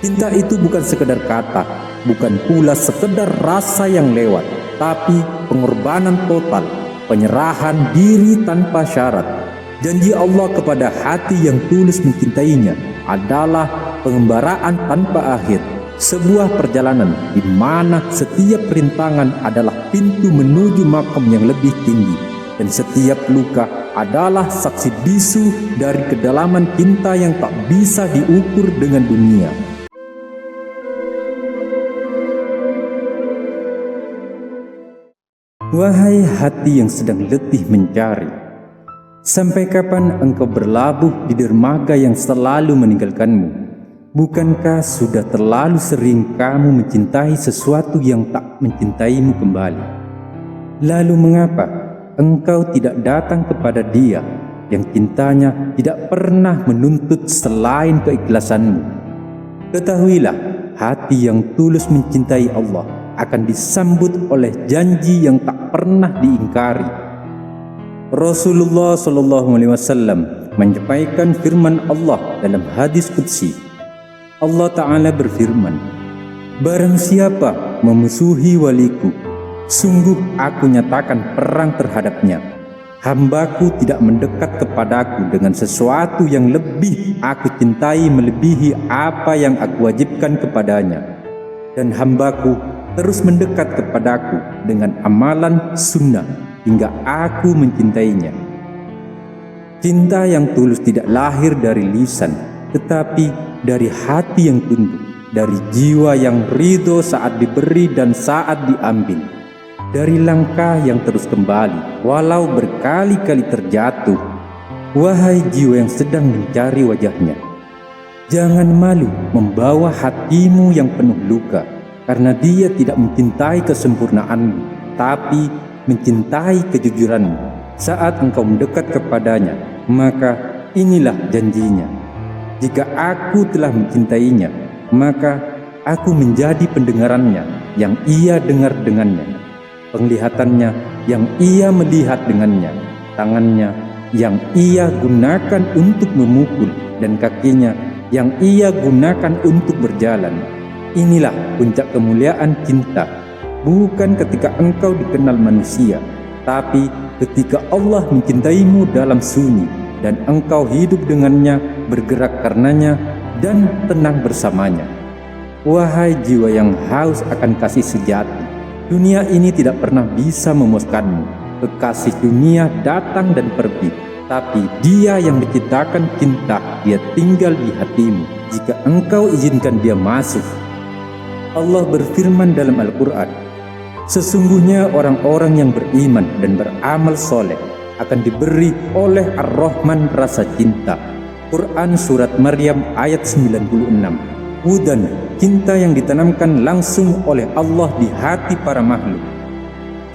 Cinta itu bukan sekedar kata, bukan pula sekedar rasa yang lewat, tapi pengorbanan total, penyerahan diri tanpa syarat. Janji Allah kepada hati yang tulus mencintainya adalah pengembaraan tanpa akhir, sebuah perjalanan di mana setiap rintangan adalah pintu menuju makam yang lebih tinggi, dan setiap luka adalah saksi bisu dari kedalaman cinta yang tak bisa diukur dengan dunia. Wahai hati yang sedang letih mencari, sampai kapan engkau berlabuh di dermaga yang selalu meninggalkanmu? Bukankah sudah terlalu sering kamu mencintai sesuatu yang tak mencintaimu kembali? Lalu mengapa engkau tidak datang kepada Dia yang cintanya tidak pernah menuntut selain keikhlasanmu? Ketahuilah, hati yang tulus mencintai Allah akan disambut oleh janji yang tak pernah diingkari. Rasulullah SAW menyampaikan firman Allah dalam hadis qudsi. Allah Ta'ala berfirman, "Barang siapa memusuhi waliku, sungguh aku nyatakan perang terhadapnya. Hambaku tidak mendekat kepadaku dengan sesuatu yang lebih aku cintai melebihi apa yang aku wajibkan kepadanya. Dan hambaku terus mendekat kepadaku dengan amalan sunnah hingga aku mencintainya." Cinta yang tulus tidak lahir dari lisan, tetapi dari hati yang tunduk, dari jiwa yang ridho saat diberi dan saat diambil, dari langkah yang terus kembali walau berkali-kali terjatuh. Wahai jiwa yang sedang mencari wajahnya, jangan malu membawa hatimu yang penuh luka, karena Dia tidak mencintai kesempurnaanmu, tapi mencintai kejujuranmu. Saat engkau mendekat kepadanya, maka inilah janjinya. Jika aku telah mencintainya, maka aku menjadi pendengarannya yang ia dengar dengannya, penglihatannya yang ia melihat dengannya, tangannya yang ia gunakan untuk memukul, dan kakinya yang ia gunakan untuk berjalan. Inilah puncak kemuliaan cinta, bukan ketika engkau dikenal manusia, tapi ketika Allah mencintaimu dalam sunyi, dan engkau hidup dengannya, bergerak karenanya, dan tenang bersamanya. Wahai jiwa yang haus akan kasih sejati, dunia ini tidak pernah bisa memuaskanmu. Kekasih dunia datang dan pergi, tapi Dia yang menciptakan cinta, Dia tinggal di hatimu jika engkau izinkan Dia masuk. Allah berfirman dalam Al-Quran, "Sesungguhnya orang-orang yang beriman dan beramal soleh akan diberi oleh Ar-Rahman rasa cinta." Quran Surat Maryam ayat 96. Hudan, cinta yang ditanamkan langsung oleh Allah di hati para makhluk.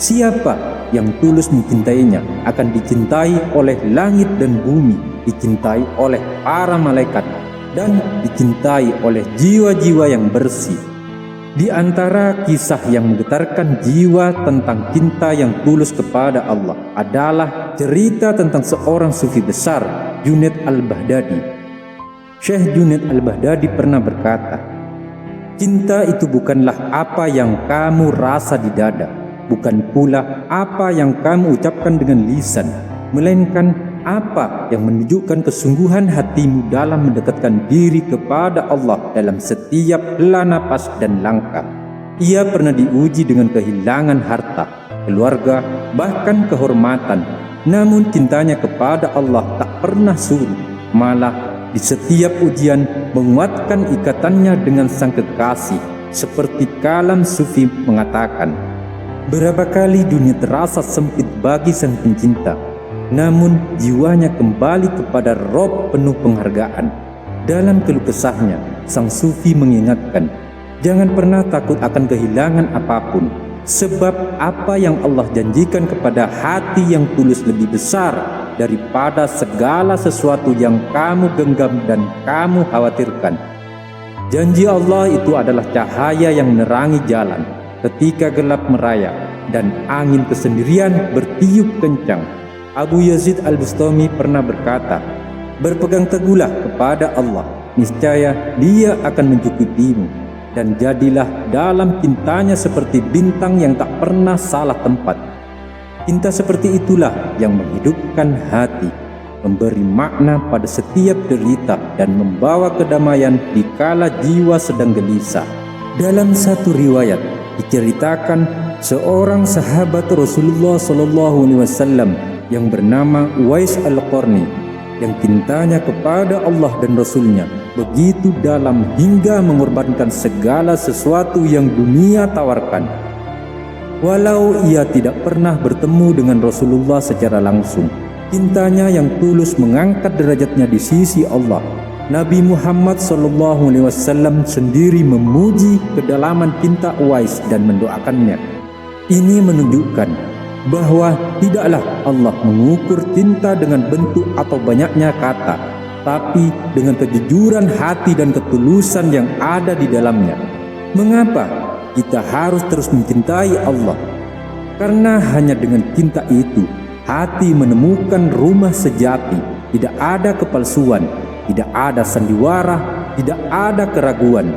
Siapa yang tulus mencintainya akan dicintai oleh langit dan bumi, dicintai oleh para malaikat, dan dicintai oleh jiwa-jiwa yang bersih. Di antara kisah yang menggetarkan jiwa tentang cinta yang tulus kepada Allah adalah cerita tentang seorang sufi besar, Junaid al-Baghdadi. Syekh Junaid al-Baghdadi pernah berkata, "Cinta itu bukanlah apa yang kamu rasa di dada, bukan pula apa yang kamu ucapkan dengan lisan, melainkan apa yang menunjukkan kesungguhan hatimu dalam mendekatkan diri kepada Allah dalam setiap hela napas dan langkah." Ia pernah diuji dengan kehilangan harta, keluarga, bahkan kehormatan. Namun cintanya kepada Allah tak pernah surut, malah di setiap ujian menguatkan ikatannya dengan sang kekasih. Seperti kalam sufi mengatakan, "Berapa kali dunia terasa sempit bagi sang pencinta, namun jiwanya kembali kepada Rob penuh penghargaan." Dalam keluh kesahnya, sang sufi mengingatkan, jangan pernah takut akan kehilangan apapun, sebab apa yang Allah janjikan kepada hati yang tulus lebih besar daripada segala sesuatu yang kamu genggam dan kamu khawatirkan. Janji Allah itu adalah cahaya yang menerangi jalan ketika gelap meraya dan angin kesendirian bertiup kencang. Abu Yazid Al-Bustami pernah berkata, "Berpegang teguhlah kepada Allah, niscaya Dia akan mencukupimu, dan jadilah dalam cintanya seperti bintang yang tak pernah salah tempat. Cinta seperti itulah yang menghidupkan hati, memberi makna pada setiap derita, dan membawa kedamaian di kala jiwa sedang gelisah. Dalam satu riwayat diceritakan seorang sahabat Rasulullah SAW yang bernama Uwais Al-Qarni, yang cintanya kepada Allah dan Rasulnya begitu dalam hingga mengorbankan segala sesuatu yang dunia tawarkan. Walau ia tidak pernah bertemu dengan Rasulullah secara langsung, cintanya yang tulus mengangkat derajatnya di sisi Allah. Nabi Muhammad SAW sendiri memuji kedalaman cinta Uwais dan mendoakannya. Ini menunjukkan bahwa tidaklah Allah mengukur cinta dengan bentuk atau banyaknya kata, tapi dengan kejujuran hati dan ketulusan yang ada di dalamnya. Mengapa kita harus terus mencintai Allah? Karena hanya dengan cinta itu, hati menemukan rumah sejati. Tidak ada kepalsuan, tidak ada sandiwara, tidak ada keraguan.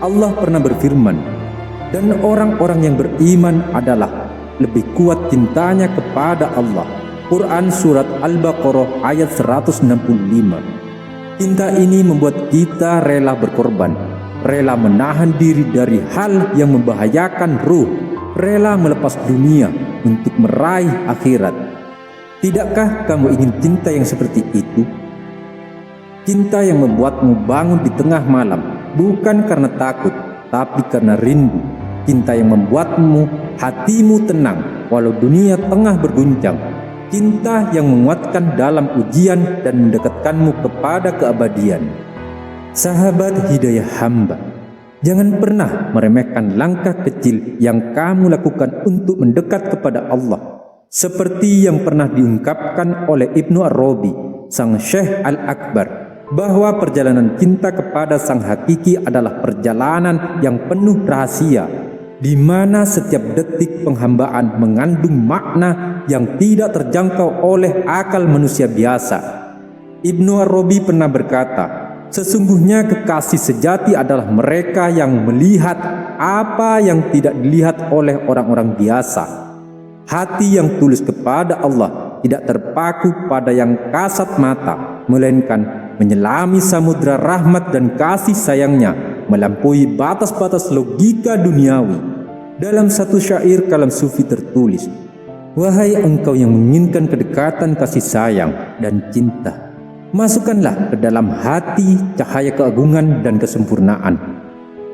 Allah pernah berfirman, dan orang-orang yang beriman adalah lebih kuat cintanya kepada Allah. Quran Surat Al-Baqarah ayat 165. Cinta ini membuat kita rela berkorban, rela menahan diri dari hal yang membahayakan ruh, rela melepas dunia untuk meraih akhirat. Tidakkah kamu ingin cinta yang seperti itu? Cinta yang membuatmu bangun di tengah malam, bukan karena takut, tapi karena rindu. Cinta yang membuatmu hatimu tenang walau dunia tengah berguncang. Cinta yang menguatkan dalam ujian dan mendekatkanmu kepada keabadian. Sahabat hidayah hamba, jangan pernah meremehkan langkah kecil yang kamu lakukan untuk mendekat kepada Allah. Seperti yang pernah diungkapkan oleh Ibnu Arabi, sang Syekh Al-Akbar, bahwa perjalanan cinta kepada sang hakiki adalah perjalanan yang penuh rahasia, di mana setiap detik penghambaan mengandung makna yang tidak terjangkau oleh akal manusia biasa. Ibnu Arabi pernah berkata, sesungguhnya kekasih sejati adalah mereka yang melihat apa yang tidak dilihat oleh orang-orang biasa. Hati yang tulus kepada Allah tidak terpaku pada yang kasat mata, melainkan menyelami samudra rahmat dan kasih sayangnya, melampaui batas-batas logika duniawi. Dalam satu syair kalam sufi tertulis, wahai engkau yang menginginkan kedekatan kasih sayang dan cinta, masukkanlah ke dalam hati cahaya keagungan dan kesempurnaan.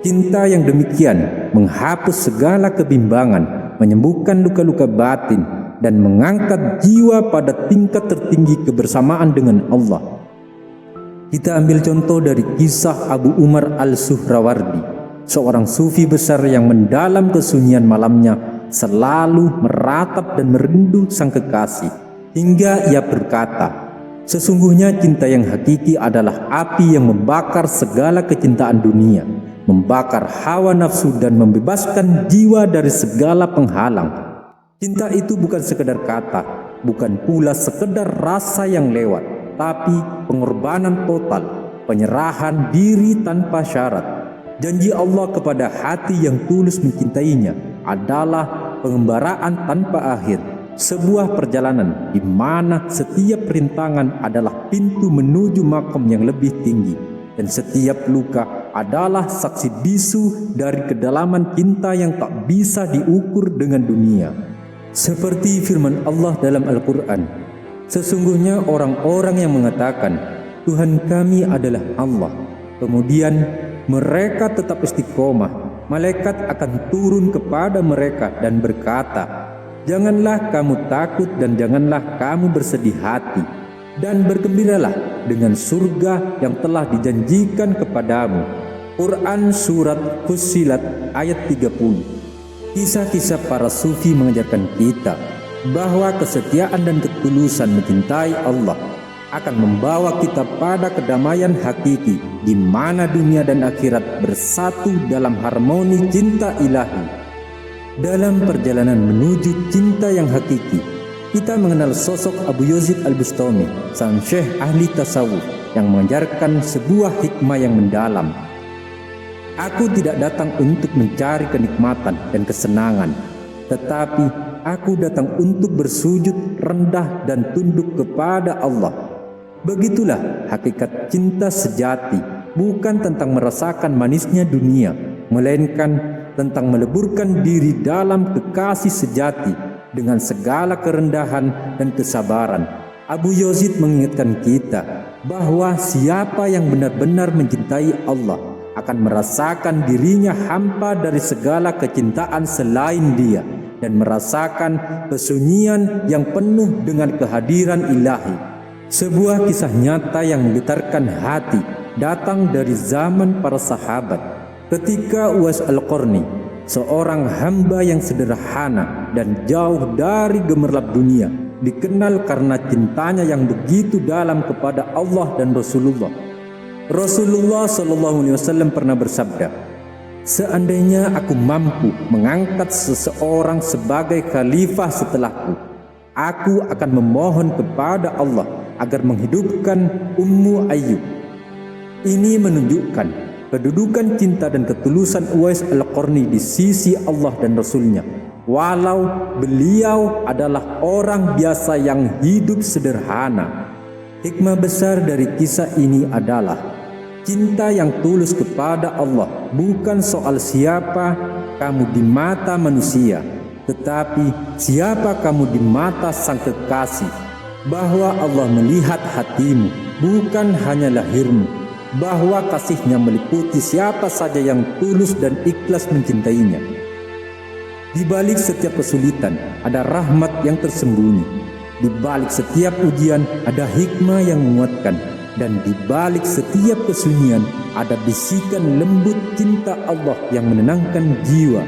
Cinta yang demikian menghapus segala kebimbangan, menyembuhkan luka-luka batin, dan mengangkat jiwa pada tingkat tertinggi kebersamaan dengan Allah. Kita ambil contoh dari kisah Abu Umar Al-Suhrawardi, seorang sufi besar yang mendalam kesunyian malamnya selalu meratap dan merindu sang kekasih, hingga ia berkata, sesungguhnya cinta yang hakiki adalah api yang membakar segala kecintaan dunia, membakar hawa nafsu dan membebaskan jiwa dari segala penghalang. Cinta itu bukan sekedar kata, bukan pula sekedar rasa yang lewat, tapi pengorbanan total, penyerahan diri tanpa syarat. Janji Allah kepada hati yang tulus mencintainya adalah pengembaraan tanpa akhir, sebuah perjalanan di mana setiap rintangan adalah pintu menuju makom yang lebih tinggi, dan setiap luka adalah saksi bisu dari kedalaman cinta yang tak bisa diukur dengan dunia. Seperti firman Allah dalam Al-Quran, sesungguhnya orang-orang yang mengatakan Tuhan kami adalah Allah, kemudian mereka tetap istiqomah, malaikat akan turun kepada mereka dan berkata, janganlah kamu takut dan janganlah kamu bersedih hati, dan bergembiralah dengan surga yang telah dijanjikan kepadamu. Quran Surat Fussilat ayat 30. Kisah-kisah para sufi mengajarkan kita bahwa kesetiaan dan ketulusan mencintai Allah akan membawa kita pada kedamaian hakiki, di mana dunia dan akhirat bersatu dalam harmoni cinta ilahi. Dalam perjalanan menuju cinta yang hakiki, kita mengenal sosok Abu Yazid Al-Bustami, sang syekh ahli tasawuf. yang mengajarkan sebuah hikmah yang mendalam. Aku tidak datang untuk mencari kenikmatan dan kesenangan, tetapi aku datang untuk bersujud rendah dan tunduk kepada Allah. Begitulah hakikat cinta sejati, bukan tentang merasakan manisnya dunia, melainkan tentang meleburkan diri dalam kekasih sejati dengan segala kerendahan dan kesabaran. Abu Yazid mengingatkan kita bahwa siapa yang benar-benar mencintai Allah akan merasakan dirinya hampa dari segala kecintaan selain Dia dan merasakan kesunyian yang penuh dengan kehadiran ilahi. Sebuah kisah nyata yang menggetarkan hati datang dari zaman para sahabat. Ketika Uwais Al-Qarni, seorang hamba yang sederhana dan jauh dari gemerlap dunia, dikenal karena cintanya yang begitu dalam kepada Allah dan Rasulullah. Rasulullah SAW pernah bersabda, "Seandainya aku mampu mengangkat seseorang sebagai khalifah setelahku, aku akan memohon kepada Allah agar menghidupkan Ummu Ayyub." Ini menunjukkan kedudukan cinta dan ketulusan Uwais Al-Qarni di sisi Allah dan Rasulnya. Walau beliau adalah orang biasa yang hidup sederhana. Hikmah besar dari kisah ini adalah cinta yang tulus kepada Allah bukan soal siapa kamu di mata manusia, tetapi siapa kamu di mata Sang Kekasih. Bahwa Allah melihat hatimu, bukan hanya lahirmu. Bahwa kasihnya meliputi siapa saja yang tulus dan ikhlas mencintainya. Di balik setiap kesulitan ada rahmat yang tersembunyi. Di balik setiap ujian ada hikmah yang menguatkan, dan di balik setiap kesunyian ada bisikan lembut cinta Allah yang menenangkan jiwa.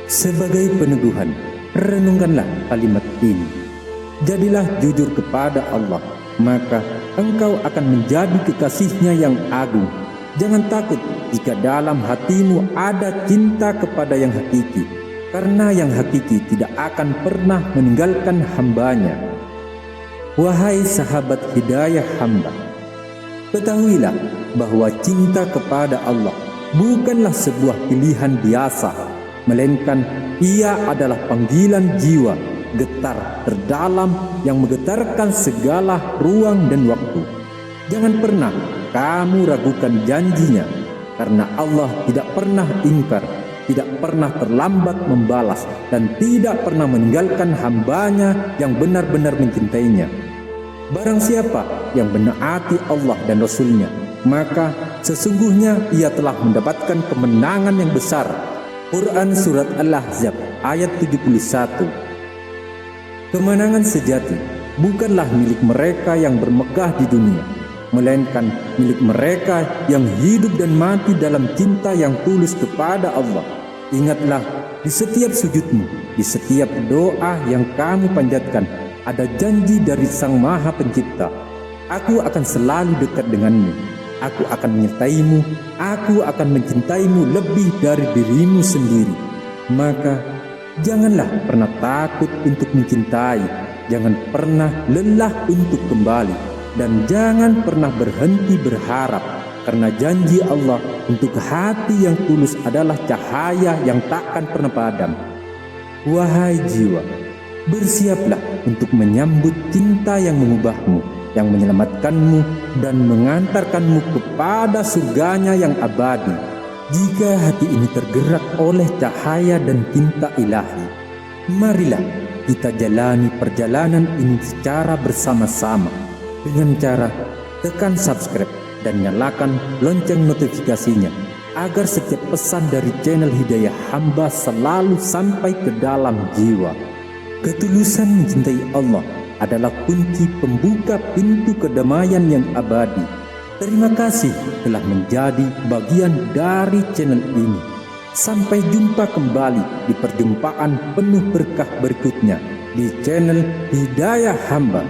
Sebagai peneguhan, renungkanlah kalimat ini. Jadilah jujur kepada Allah, maka engkau akan menjadi kekasihnya yang agung. Jangan takut jika dalam hatimu ada cinta kepada yang hakiki, karena yang hakiki tidak akan pernah meninggalkan hambanya. Wahai sahabat hidayah hamba, ketahuilah bahwa cinta kepada Allah bukanlah sebuah pilihan biasa, melainkan ia adalah panggilan jiwa, getar terdalam yang menggetarkan segala ruang dan waktu. Jangan pernah kamu ragukan janjinya, karena Allah tidak pernah ingkar, tidak pernah terlambat membalas, dan tidak pernah meninggalkan hambanya yang benar-benar mencintainya. Barang siapa yang menaati Allah dan Rasulnya, maka sesungguhnya ia telah mendapatkan kemenangan yang besar. Quran Surat Al-Ahzab ayat 71. Kemenangan sejati bukanlah milik mereka yang bermegah di dunia, melainkan milik mereka yang hidup dan mati dalam cinta yang tulus kepada Allah. Ingatlah, di setiap sujudmu, di setiap doa yang kamu panjatkan, ada janji dari Sang Maha Pencipta. Aku akan selalu dekat denganmu. Aku akan menyertaimu. Aku akan mencintaimu lebih dari dirimu sendiri. Maka janganlah pernah takut untuk mencintai. Jangan pernah lelah untuk kembali. Dan jangan pernah berhenti berharap. Karena janji Allah untuk hati yang tulus adalah cahaya yang takkan pernah padam. Wahai jiwa, bersiaplah untuk menyambut cinta yang mengubahmu, yang menyelamatkanmu dan mengantarkanmu kepada surganya yang abadi. Jika hati ini tergerak oleh cahaya dan cinta ilahi, marilah kita jalani perjalanan ini secara bersama-sama dengan cara tekan subscribe dan nyalakan lonceng notifikasinya agar setiap pesan dari channel Hidayah Hamba selalu sampai ke dalam jiwa. Ketulusan mencintai Allah adalah kunci pembuka pintu kedamaian yang abadi. Terima kasih telah menjadi bagian dari channel ini. Sampai jumpa kembali di perjumpaan penuh berkah berikutnya di channel Hidayah Hamba.